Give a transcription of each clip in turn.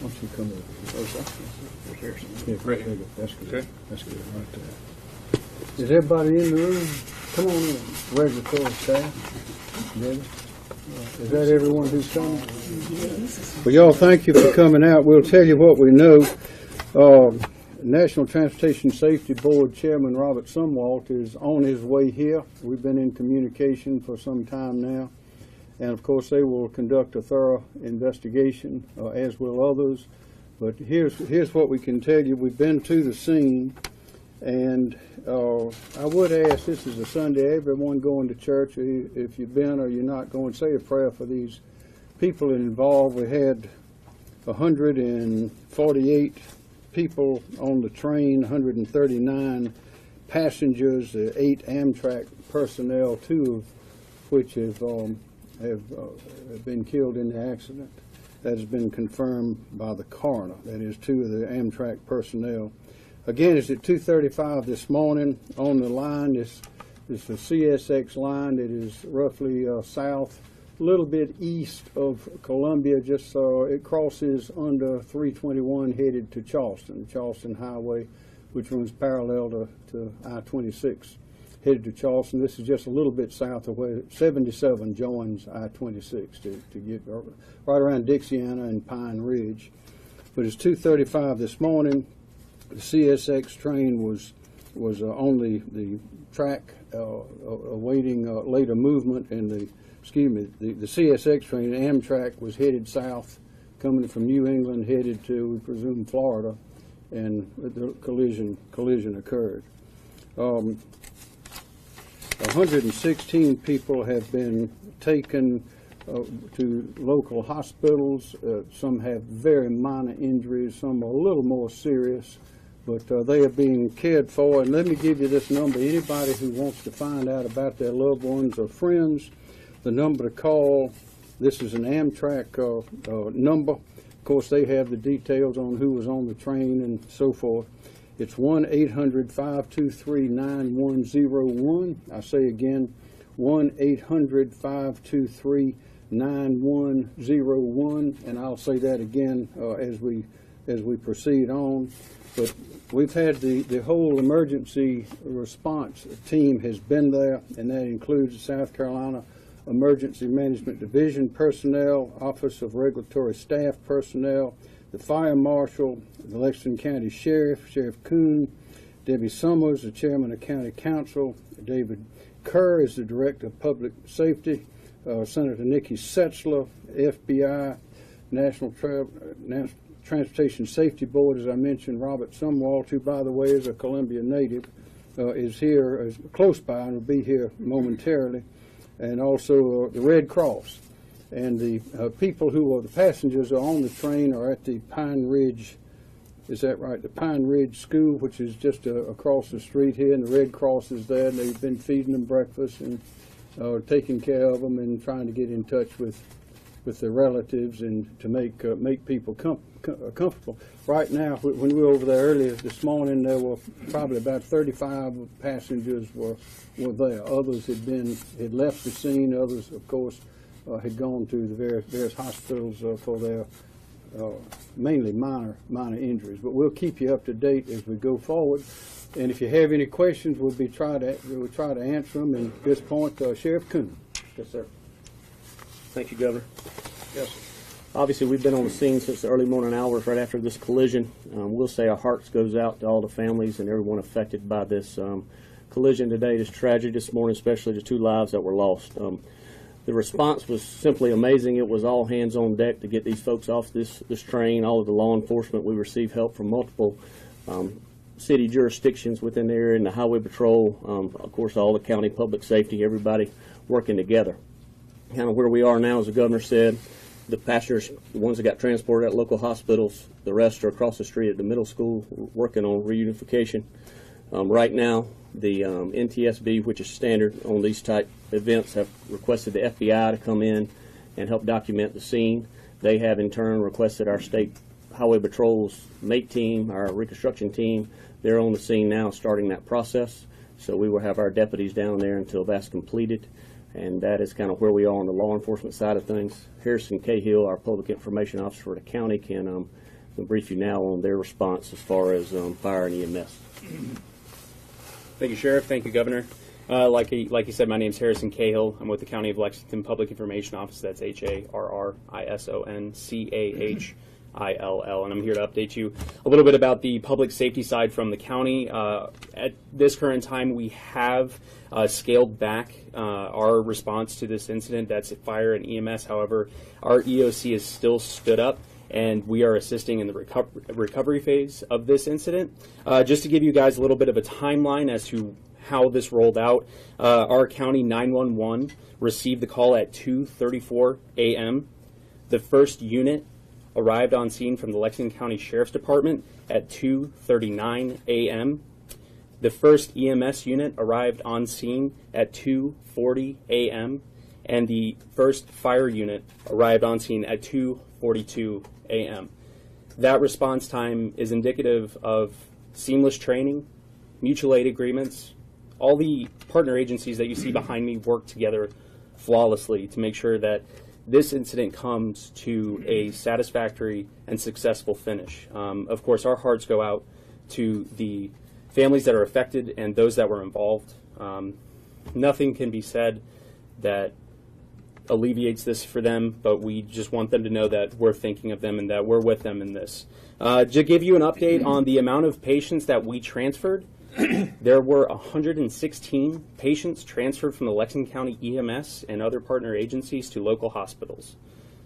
Why don't you come over? Yeah, right here. That's good. Okay. That's good right there. Is everybody in the room? Come on in. Regulatory staff. Debbie? Is that everyone who's coming? Well, y'all, thank you for coming out. We'll tell you what we know. National Transportation Safety Board Chairman Robert Sumwalt is on his way here. We've been in communication for some time now. And of course, they will conduct a thorough investigation, as will others. But here's what we can tell you. We've been to the scene, and I would ask, this is a Sunday, everyone going to church, if you've been or you're not going, say a prayer for these people involved. We had 148 people on the train, 139 passengers, 8 Amtrak personnel, 2 of which have been killed in the accident. That has been confirmed by the coroner. That is 2 of the Amtrak personnel. Again, it's at 2:35 this morning on the line. This is the CSX line. It is roughly south, a little bit east of Columbia. Just it crosses under 321 headed to Charleston Highway, which runs parallel to I-26. Headed to Charleston. This is just a little bit south of where 77 joins I-26 to get right around Dixiana and Pine Ridge. But it's 2:35 this morning. The CSX train was on the track awaiting later movement, and the CSX train, Amtrak, was headed south, coming from New England, headed to, we presume, Florida, and the collision occurred. 116 people have been taken to local hospitals. Some have very minor injuries, some are a little more serious, but they are being cared for. And let me give you this number. Anybody who wants to find out about their loved ones or friends, the number to call, this is an Amtrak number. Of course, they have the details on who was on the train and so forth. It's 1-800-523-9101. I say again, 1-800-523-9101, and I'll say that again as we proceed on. But we've had the whole emergency response team has been there, and that includes the South Carolina Emergency Management Division personnel, Office of Regulatory Staff personnel, the Fire Marshal, the Lexington County Sheriff, Sheriff Kuhn, Debbie Summers, the Chairman of County Council, David Kerr is the Director of Public Safety, Senator Nikki Setzler, FBI, National Transportation Safety Board, as I mentioned, Robert Sumwalt, who, by the way, is a Columbia native, is here, is close by, and will be here momentarily, and also the Red Cross. And the people who are the passengers are on the train are at the Pine Ridge, is that right? The Pine Ridge School, which is just across the street here, and the Red Cross is there, and they've been feeding them breakfast and taking care of them and trying to get in touch with their relatives and to make people comfortable. Right now, when we were over there earlier this morning, there were probably about 35 passengers were there. Others had left the scene. Others, of course, had gone to the various hospitals for their mainly minor injuries. But we'll keep you up to date as we go forward. And if you have any questions, we'll try to answer them. And at this point, Sheriff Kuhn. Yes, sir. Thank you, Governor. Yes, sir. Obviously, we've been on the scene since the early morning hours right after this collision. We'll say our hearts goes out to all the families and everyone affected by this collision today, this tragedy this morning, especially the 2 lives that were lost. The response was simply amazing. It was all hands on deck to get these folks off this train. All of the law enforcement, we received help from multiple city jurisdictions within the area, and the Highway Patrol, of course, all the county public safety, everybody working together. Kind of where we are now, as the Governor said, the passengers, the ones that got transported at local hospitals, the rest are across the street at the middle school working on reunification. Right now, the NTSB, which is standard on these type events, have requested the FBI to come in and help document the scene. They have in turn requested our state Highway Patrol's MATE team, our reconstruction team. They're on the scene now starting that process. So we will have our deputies down there until that's completed. And that is kind of where we are on the law enforcement side of things. Harrison Cahill, our public information officer for the county, can brief you now on their response as far as fire and EMS. Thank you, Sheriff. Thank you, Governor. Like you said, my name is Harrison Cahill. I'm with the County of Lexington Public Information Office. That's HARRISONCAHILL, and I'm here to update you a little bit about the public safety side from the county. At this current time, we have scaled back our response to this incident. That's fire and EMS. However, our EOC is still stood up, and we are assisting in the recovery phase of this incident. Just to give you guys a little bit of a timeline as to how this rolled out, our county 911 received the call at 2:34 a.m. The first unit arrived on scene from the Lexington County Sheriff's Department at 2:39 a.m. The first EMS unit arrived on scene at 2:40 a.m. and the first fire unit arrived on scene at 2:42 a.m. That response time is indicative of seamless training, mutual aid agreements. All the partner agencies that you see behind me work together flawlessly to make sure that this incident comes to a satisfactory and successful finish. Of course, our hearts go out to the families that are affected and those that were involved. Nothing can be said that alleviates this for them, but we just want them to know that we're thinking of them and that we're with them in this. To give you an update on the amount of patients that we transferred, there were 116 patients transferred from the Lexington County EMS and other partner agencies to local hospitals.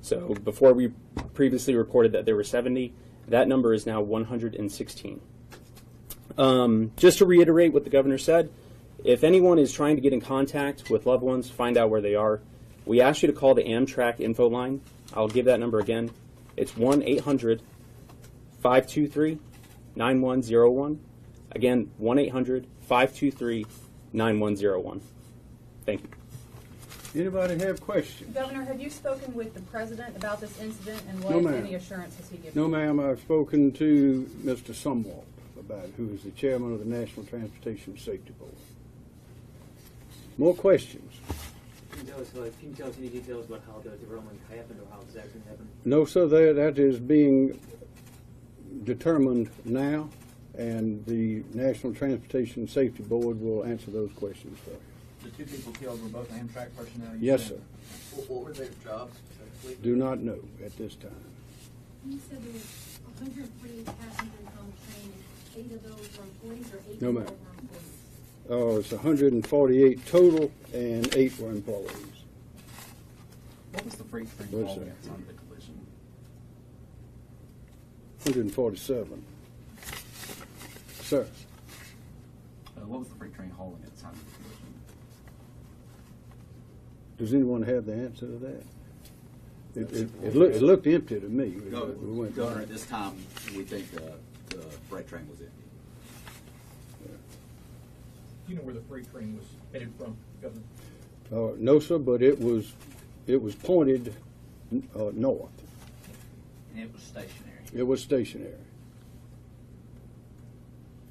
So before we previously reported that there were 70, that number is now 116. Just to reiterate what the governor said, if anyone is trying to get in contact with loved ones, find out where they are, we ask you to call the Amtrak info line. I'll give that number again. It's 1-800-523-9101. Again, 1-800-523-9101. Thank you. Anybody have questions? Governor, have you spoken with the president about this incident, and what, No, ma'am. any assurance has he given No, you? ma'am. I've spoken to Mr. Sumwalt about it, who is the chairman of the National Transportation Safety Board. More questions? Can you tell us any details about how the derailment happened or how exactly it happened? No, sir. That is being determined now, and the National Transportation Safety Board will answer those questions for you. The two people killed were both Amtrak personnel? Yes, sir. What were their jobs specifically? Do not know at this time. You said there was 148 passengers on the train. 8 of those were employees, or 8 No, of ma'am. those were employees? It's 148 total, and 8 were employees. What was the freight train What's hauling that? at the time of the collision? 147. Sir, What was the freight train hauling at the time of the collision? does anyone have the answer to that? It looked empty to me. We went by. Governor, at this time, we think the freight train was empty. Do you know where the freight train was headed from, Governor? No, sir, but it was pointed north. And it was stationary. It was stationary.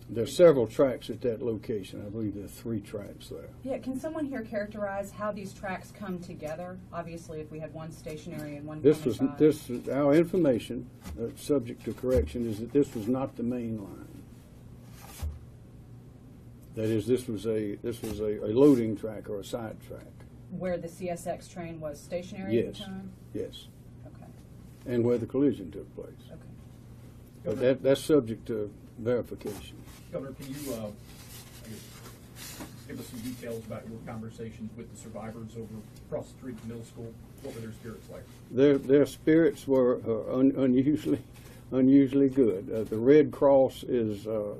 There's several tracks at that location. I believe there are 3 tracks there. Yeah, can someone here characterize how these tracks come together? Obviously, if we had one stationary and one coming by. Our information, subject to correction, is that this was not the main line. That is, this was a loading track or a side track. Where the CSX train was stationary at Yes. the time? Yes, Okay, and where the collision took place. okay. But that's subject to verification. Governor, can you give us some details about your conversations with the survivors over across the street at the middle school? What were their spirits like? Their spirits were unusually good. The Red Cross is a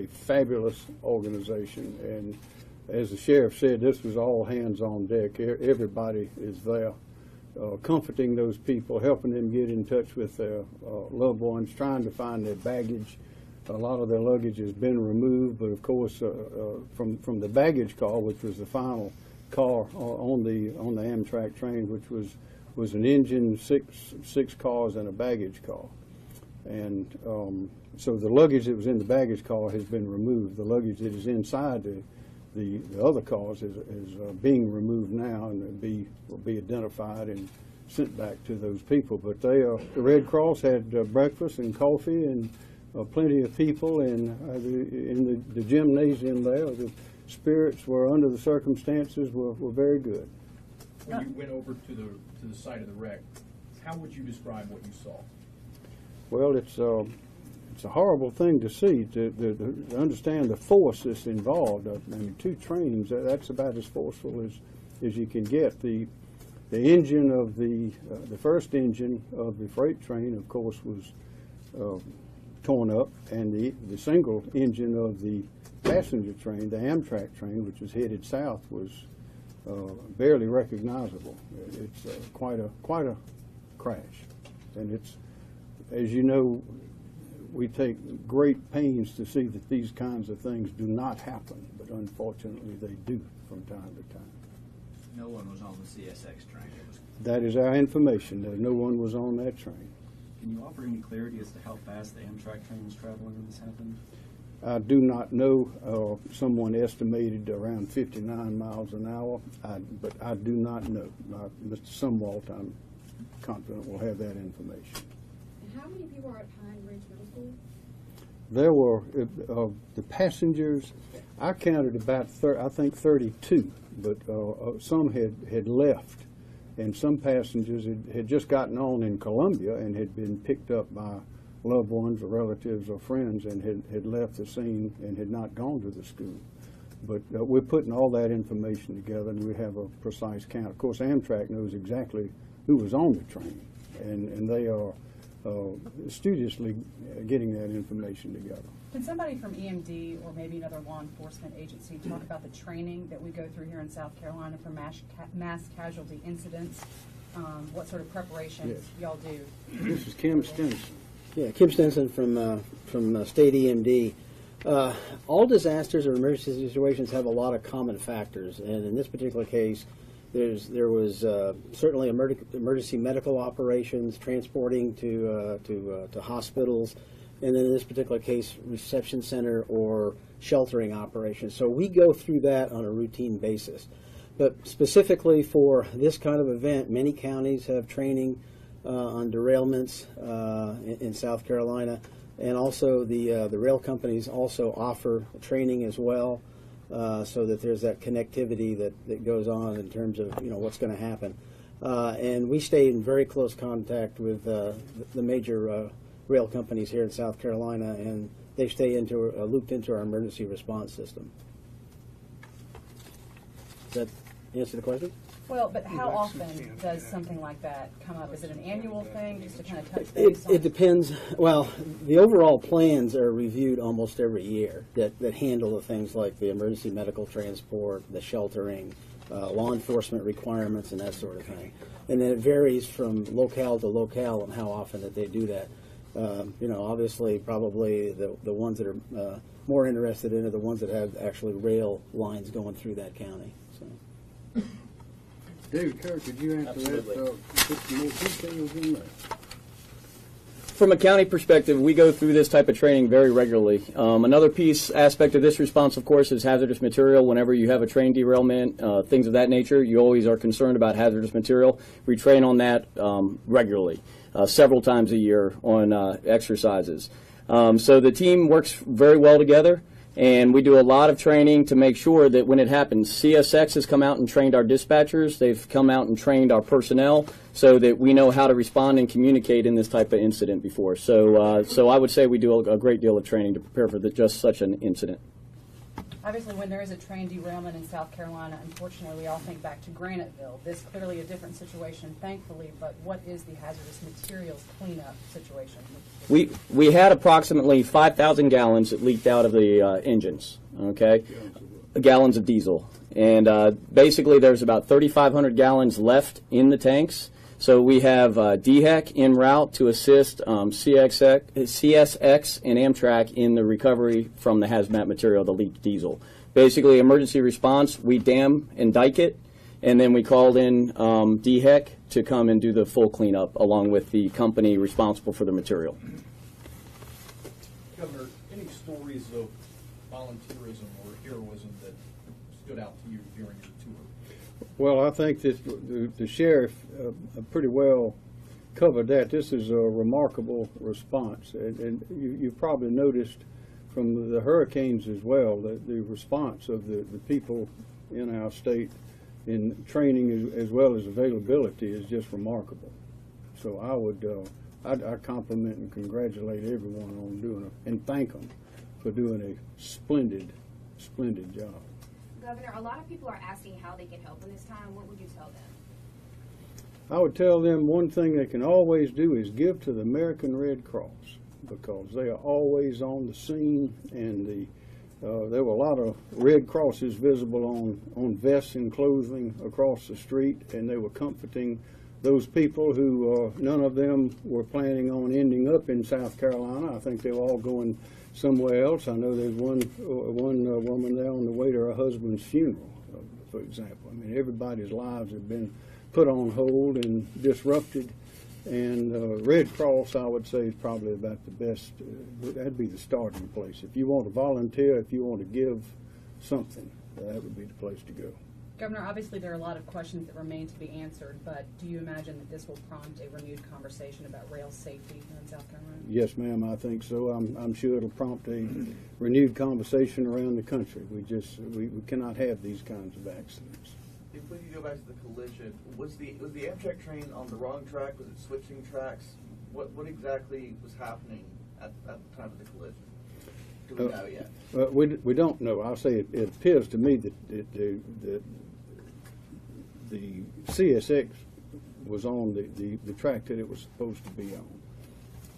fabulous organization, and as the sheriff said, this was all hands on deck. Everybody is there, comforting those people, helping them get in touch with their loved ones, trying to find their baggage. A lot of their luggage has been removed, but of course, from the baggage car, which was the final car on the Amtrak train, which was an engine, six cars, and a baggage car. And so the luggage that was in the baggage car has been removed. The luggage that is inside the other cars is being removed now and will be identified and sent back to those people. But the Red Cross had breakfast and coffee and plenty of people, and in the gymnasium there, the spirits were, under the circumstances, were very good. When you went over to the site of the wreck, how would you describe what you saw? Well, it's a horrible thing to see, to understand the force that's involved. I mean, 2 trains, that's about as forceful as you can get. The engine of the first engine of the freight train, of course, was torn up, and the single engine of the passenger train, the Amtrak train, which was headed south, was barely recognizable. It's quite a crash, and it's, as you know, we take great pains to see that these kinds of things do not happen, but unfortunately they do from time to time. No one was on the CSX train. That is our information, that no one was on that train. Can you offer any clarity as to how fast the Amtrak train was traveling when this happened? I do not know. Someone estimated around 59 miles an hour, but I do not know. Mr. Sumwalt, I'm confident, will have that information. And how many people are at Pine Ridge Middle School? There were, the passengers, I counted about, I think 32, but some had left. And some passengers had just gotten on in Columbia and had been picked up by loved ones or relatives or friends and had left the scene and had not gone to the school. But we're putting all that information together, and we have a precise count. Of course, Amtrak knows exactly who was on the train, and they are studiously getting that information together. Can somebody from EMD or maybe another law enforcement agency talk about the training that we go through here in South Carolina for mass casualty incidents? What sort of preparations y'all do? This is Kim Stinson. Yeah, Kim Stinson from State EMD. All disasters or emergency situations have a lot of common factors, and in this particular case, there was certainly emergency medical operations, transporting to hospitals, and then in this particular case, reception center or sheltering operations. So we go through that on a routine basis. But specifically for this kind of event, many counties have training on derailments in South Carolina, and also the rail companies also offer training as well, so that there's that connectivity that goes on in terms of what's going to happen. And we stay in very close contact with the major rail companies here in South Carolina, and they stay looped into our emergency response system. Does that answer the question? Well, but how often does something like that come up? Is it an annual thing, just to kind of touch base on? It depends. Well, the overall plans are reviewed almost every year that handle the things like the emergency medical transport, the sheltering, law enforcement requirements, and that sort of thing. And then it varies from locale to locale on how often that they do that. Obviously, probably the ones that are more interested in are the ones that have actually rail lines going through that county. So. David Kerr, could you answer Absolutely. that? Put some more details in there. From a county perspective, we go through this type of training very regularly. Another aspect of this response, of course, is hazardous material. Whenever you have a train derailment, things of that nature, you always are concerned about hazardous material. We train on that regularly, several times a year on exercises. So the team works very well together, and we do a lot of training to make sure that when it happens, CSX has come out and trained our dispatchers. They've come out and trained our personnel so that we know how to respond and communicate in this type of incident before. So, so I would say we do a great deal of training to prepare for just such an incident. Obviously, when there is a train derailment in South Carolina, unfortunately, we all think back to Graniteville. This clearly a different situation, thankfully, but what is the hazardous materials cleanup situation? We had approximately 5,000 gallons that leaked out of the engines, okay? Gallons of diesel. And basically there's about 3,500 gallons left in the tanks. So we have DHEC en route to assist CSX and Amtrak in the recovery from the hazmat material, the leaked diesel. Basically, emergency response, we dam and dike it, and then we called in DHEC to come and do the full cleanup along with the company responsible for the material. Governor, any stories of volunteerism or heroism that stood out to you during your tour? Well, I think that the sheriff pretty well covered that. This is a remarkable response, and you've probably noticed from the hurricanes as well that the response of the people in our state in training as well as availability is just remarkable. So I compliment and congratulate everyone on doing it, and thank them for doing a splendid job. Governor, a lot of people are asking how they can help in this time. What would you tell them? I would tell them one thing they can always do is give to the American Red Cross, because they are always on the scene, and there were a lot of Red Crosses visible on vests and clothing across the street, and they were comforting those people who none of them were planning on ending up in South Carolina. I think they were all going somewhere else. I know there's one woman there on the way to her husband's funeral, for example. I mean, everybody's lives have been put on hold and disrupted, and Red Cross, I would say, is probably about the best. That'd be the starting place. If you want to volunteer, if you want to give something, that would be the place to go. Governor, obviously there are a lot of questions that remain to be answered, but do you imagine that this will prompt a renewed conversation about rail safety here in South Carolina? Yes, ma'am, I think so. I'm sure it'll prompt a renewed conversation around the country. We cannot have these kinds of accidents. If we could go back to the collision, was the Amtrak train on the wrong track? Was it switching tracks? What exactly was happening at the time of the collision? Do we know yet? We don't know. I'll say it appears to me that the CSX was on the track that it was supposed to be on,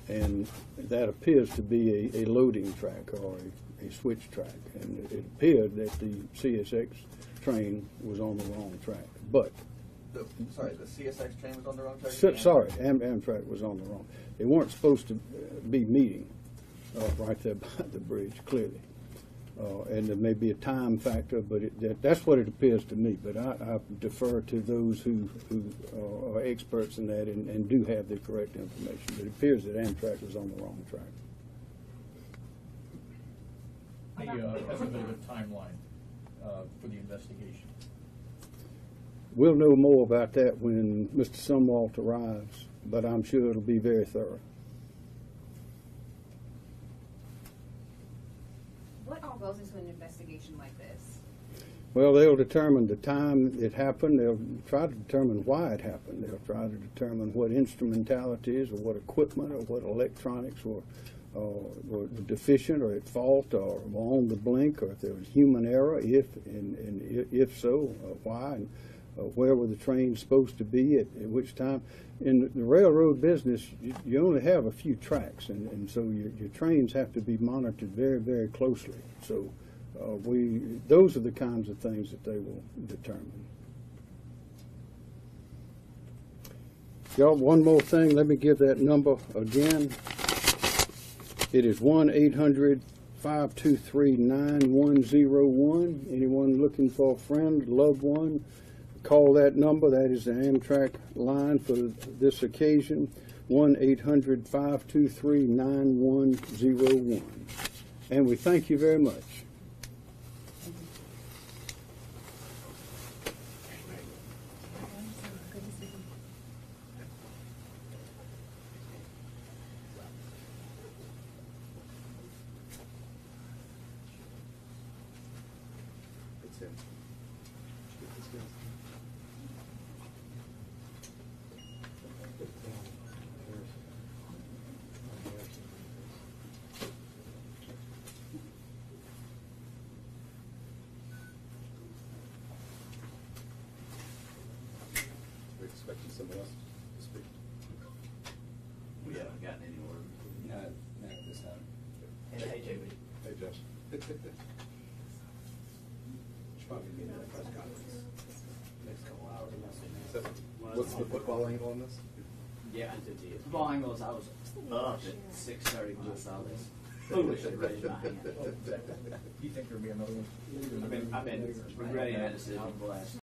and that appears to be a loading track or a switch track, and it appeared that the CSX train was on the wrong track. But the CSX train was on the wrong track? Sorry, Amtrak was on the wrong. They weren't supposed to be meeting right there by the bridge, clearly. And there may be a time factor, but that's what it appears to me. But I defer to those who are experts in that and do have the correct information. But it appears that Amtrak was on the wrong track. That's a bit of a timeline for the investigation. We'll know more about that when Mr. Sumwalt arrives, but I'm sure it'll be very thorough. What all goes into an investigation like this? Well, they'll determine the time it happened. They'll try to determine why it happened. They'll try to determine what instrumentalities or what equipment or what electronics were deficient or at fault or on the blink, or if there was human error, if so, why, and where were the trains supposed to be at which time. In the railroad business, you only have a few tracks, and so your trains have to be monitored very, very closely. So those are the kinds of things that they will determine. Y'all, one more thing. Let me give that number again. It is 1-800-523-9101. Anyone looking for a friend, loved one, call that number. That is the Amtrak line for this occasion, 1-800-523-9101. And we thank you very much. Expecting someone else to speak. We haven't gotten any word. Not this time. And hey, JB. Hey, Josh. Should probably be another press conference next couple hours. So, what's the football angle on this? Yeah, the football angle is I was up at 6:30 when I saw this. Foolishly raised my hand. Do you think there'll be another one? I've been regretting that decision for the last